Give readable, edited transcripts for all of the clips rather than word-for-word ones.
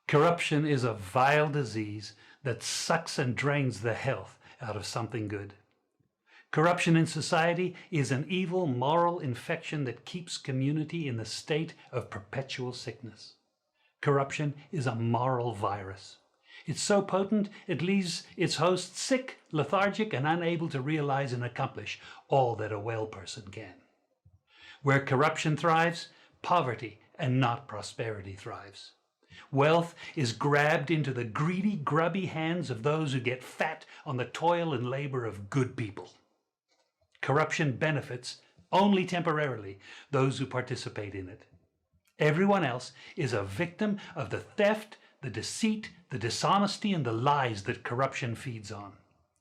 Corruption is a vile disease that sucks and drains the health out of something good. Corruption in society is an evil moral infection that keeps community in the state of perpetual sickness. Corruption is a moral virus. It's so potent it leaves its host sick, lethargic, and unable to realize and accomplish all that a well person can. Where corruption thrives, poverty and not prosperity thrives. Wealth is grabbed into the greedy, grubby hands of those who get fat on the toil and labor of good people. Corruption benefits, only temporarily, those who participate in it. Everyone else is a victim of the theft, the deceit, the dishonesty, and the lies that corruption feeds on.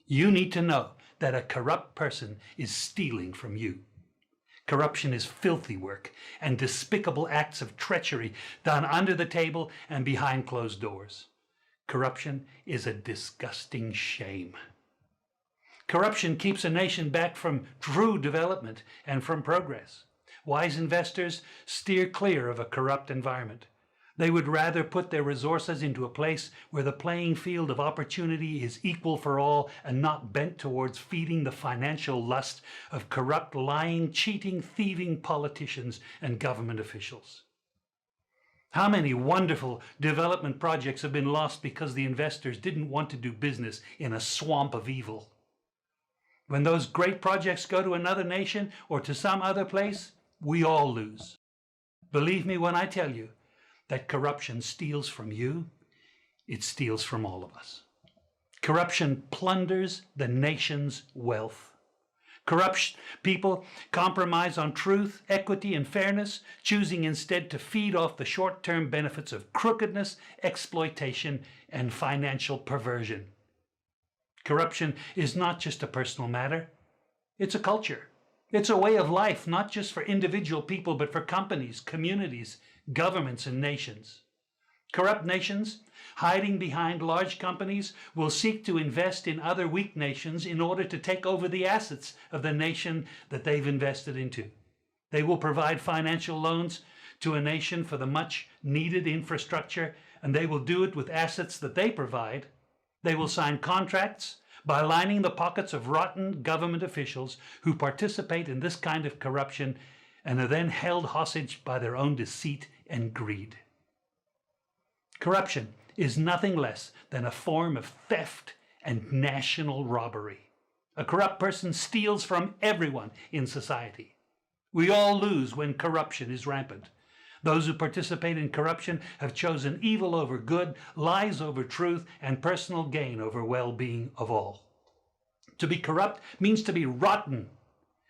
You need to know that a corrupt person is stealing from you. Corruption is filthy work and despicable acts of treachery done under the table and behind closed doors. Corruption is a disgusting shame. Corruption keeps a nation back from true development and from progress. Wise investors steer clear of a corrupt environment. They would rather put their resources into a place where the playing field of opportunity is equal for all and not bent towards feeding the financial lust of corrupt, lying, cheating, thieving politicians and government officials. How many wonderful development projects have been lost because the investors didn't want to do business in a swamp of evil? When those great projects go to another nation or to some other place, we all lose. Believe me when I tell you that corruption steals from you, it steals from all of us. Corruption plunders the nation's wealth. Corrupt people compromise on truth, equity, and fairness, choosing instead to feed off the short-term benefits of crookedness, exploitation, and financial perversion. Corruption is not just a personal matter, it's a culture. It's a way of life, not just for individual people, but for companies, communities, governments, and nations. Corrupt nations, hiding behind large companies, will seek to invest in other weak nations in order to take over the assets of the nation that they've invested into. They will provide financial loans to a nation for the much needed infrastructure, and they will do it with assets that they provide. They will sign contracts by lining the pockets of rotten government officials who participate in this kind of corruption and are then held hostage by their own deceit and greed. Corruption is nothing less than a form of theft and national robbery. A corrupt person steals from everyone in society. We all lose when corruption is rampant. Those who participate in corruption have chosen evil over good, lies over truth, and personal gain over well-being of all. To be corrupt means to be rotten.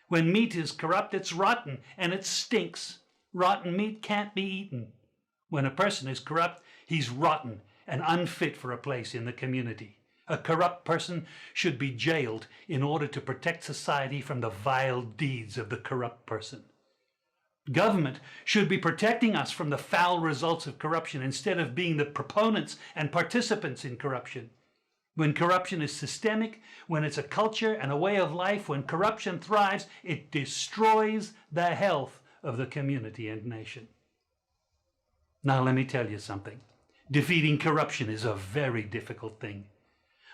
When meat is corrupt, it's rotten and it stinks. Rotten meat can't be eaten. When a person is corrupt, he's rotten and unfit for a place in the community. A corrupt person should be jailed in order to protect society from the vile deeds of the corrupt person. Government should be protecting us from the foul results of corruption instead of being the proponents and participants in corruption. When corruption is systemic, when it's a culture and a way of life, when corruption thrives, it destroys the health of the community and nation. Now let me tell you something. Defeating corruption is a very difficult thing.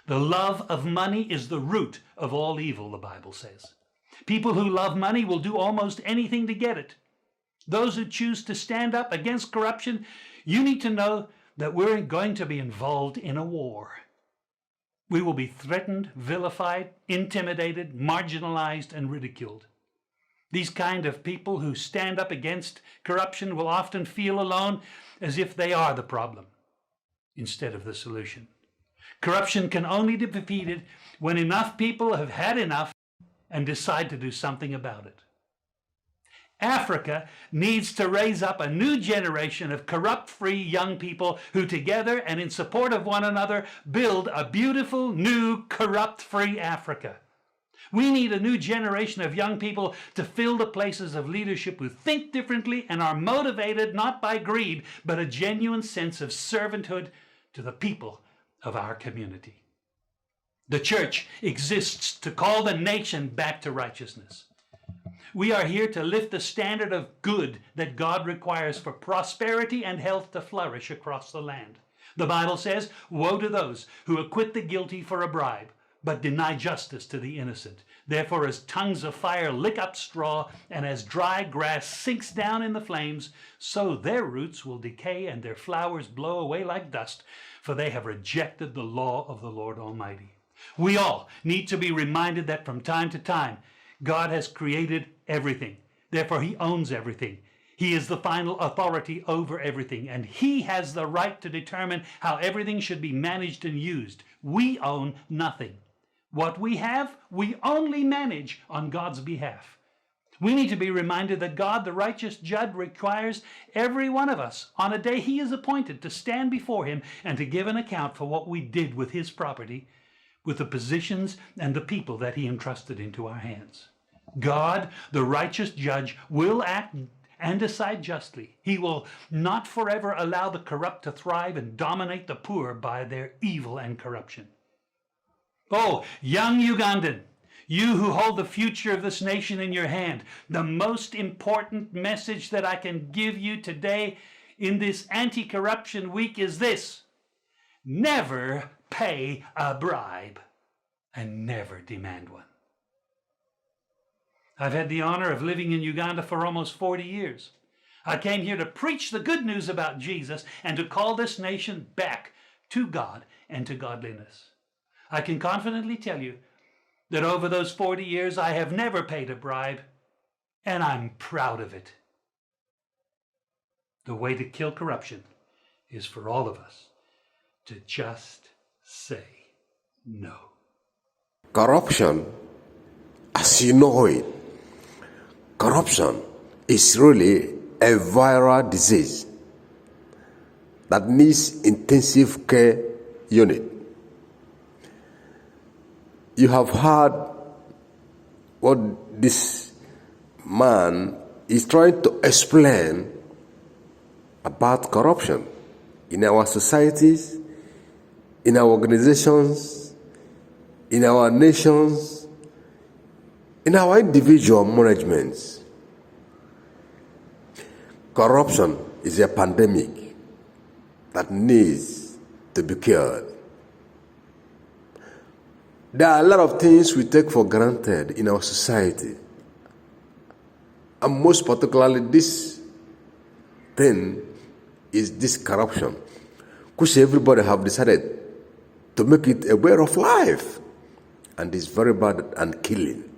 The love of money is the root of all evil, the Bible says. People who love money will do almost anything to get it. Those who choose to stand up against corruption, you need to know that we're going to be involved in a war. We will be threatened, vilified, intimidated, marginalized, and ridiculed. These kind of people who stand up against corruption will often feel alone, as if they are the problem instead of the solution. Corruption can only be defeated when enough people have had enough and decide to do something about it. Africa needs to raise up a new generation of corrupt-free young people who together and in support of one another build a beautiful, new, corrupt-free Africa. We need a new generation of young people to fill the places of leadership who think differently and are motivated not by greed, but a genuine sense of servanthood to the people of our community. The church exists to call the nation back to righteousness. We are here to lift the standard of good that God requires for prosperity and health to flourish across the land. The Bible says, "Woe to those who acquit the guilty for a bribe, but deny justice to the innocent. Therefore, as tongues of fire lick up straw, and as dry grass sinks down in the flames, so their roots will decay and their flowers blow away like dust, for they have rejected the law of the Lord Almighty." We all need to be reminded that from time to time, God has created everything. Therefore, he owns everything. He is the final authority over everything, and he has the right to determine how everything should be managed and used. We own nothing. What we have, we only manage on God's behalf. We need to be reminded that God, the righteous judge, requires every one of us on a day he is appointed to stand before him and to give an account for what we did with his property, with the positions and the people that he entrusted into our hands. God, the righteous judge, will act and decide justly. He will not forever allow the corrupt to thrive and dominate the poor by their evil and corruption. Oh, young Ugandan, you who hold the future of this nation in your hand, the most important message that I can give you today in this anti-corruption week is this: never pay a bribe and never demand one. I've had the honor of living in Uganda for almost 40 years. I came here to preach the good news about Jesus and to call this nation back to God and to godliness. I can confidently tell you that over those 40 years I have never paid a bribe, and I'm proud of it. The way to kill corruption is for all of us to just say no. Corruption, as you know it, corruption is really a viral disease that needs intensive care unit. You have heard what this man is trying to explain about corruption in our societies, in our organizations, in our nations, in our individual managements. Corruption is a pandemic that needs to be cured. There are a lot of things we take for granted in our society, and most particularly this thing is this corruption, which everybody have decided to make it a way of life, and it's very bad and killing.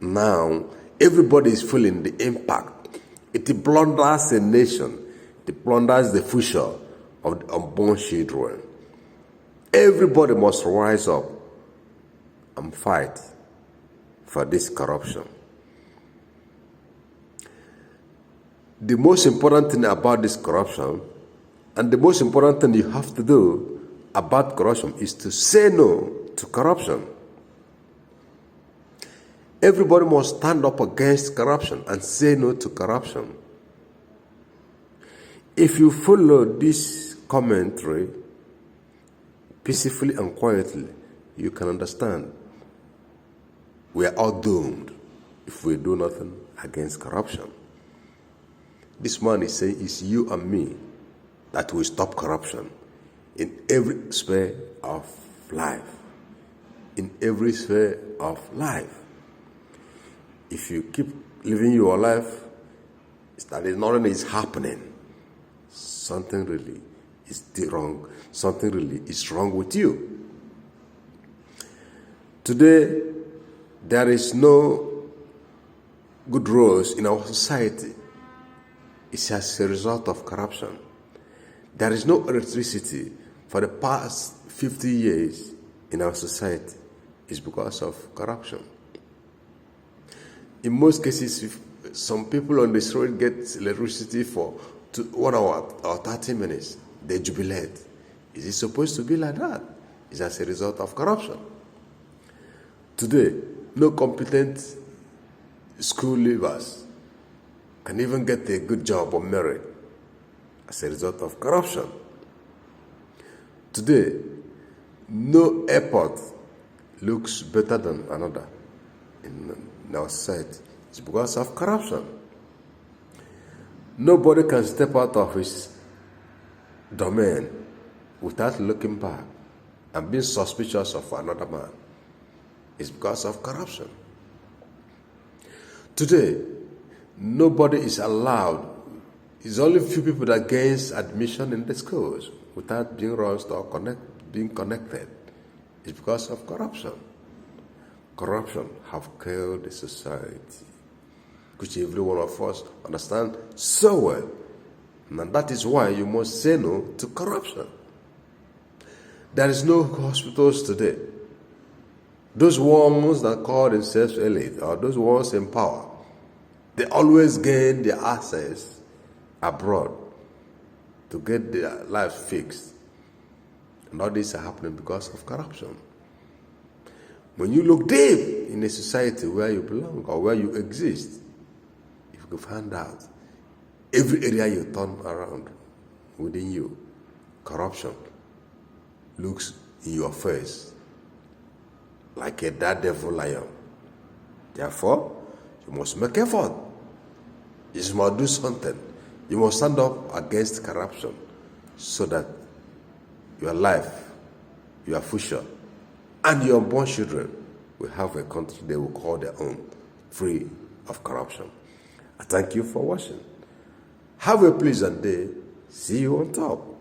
Now, everybody is feeling the impact. It plunders a nation. It plunders the future of the unborn children. Everybody must rise up and fight for this corruption. The most important thing about this corruption, and the most important thing you have to do about corruption, is to say no to corruption. Everybody must stand up against corruption and say no to corruption. If you follow this commentary peacefully and quietly, you can understand we are all doomed if we do nothing against corruption. This man is saying it's you and me that will stop corruption in every sphere of life. In every sphere of life. If you keep living your life, that is nothing is happening. Something really is wrong. Something really is wrong with you. Today, there is no good roads in our society. It's as a result of corruption. There is no electricity for the past 50 years in our society. It's because of corruption. In most cases, if some people on the street get electricity for 1 hour or 30 minutes, they jubilate. Is it supposed to be like that? It's as a result of corruption. Today, no competent school leavers can even get a good job or merit as a result of corruption. Today, no airport looks better than another in our society. It's because of corruption. Nobody can step out of his domain without looking back and being suspicious of another man is because of corruption. Today, nobody is allowed. It's only few people that gains admission in the schools without being rushed or being connected. It's because of corruption. Corruption have killed the society, which every one of us understand so well. And that is why you must say no to corruption. There is no hospitals today. Those ones that call themselves elite or those ones in power, they always gain their access abroad to get their lives fixed. And all this is happening because of corruption. When you look deep in a society where you belong or where you exist, you can find out every area you turn around within you, corruption looks in your face like a daredevil lion. Therefore, you must make effort. You must do something. You must stand up against corruption so that your life, your future, and your unborn children will have a country they will call their own, free of corruption. I thank you for watching. Have a pleasant day. See you on top.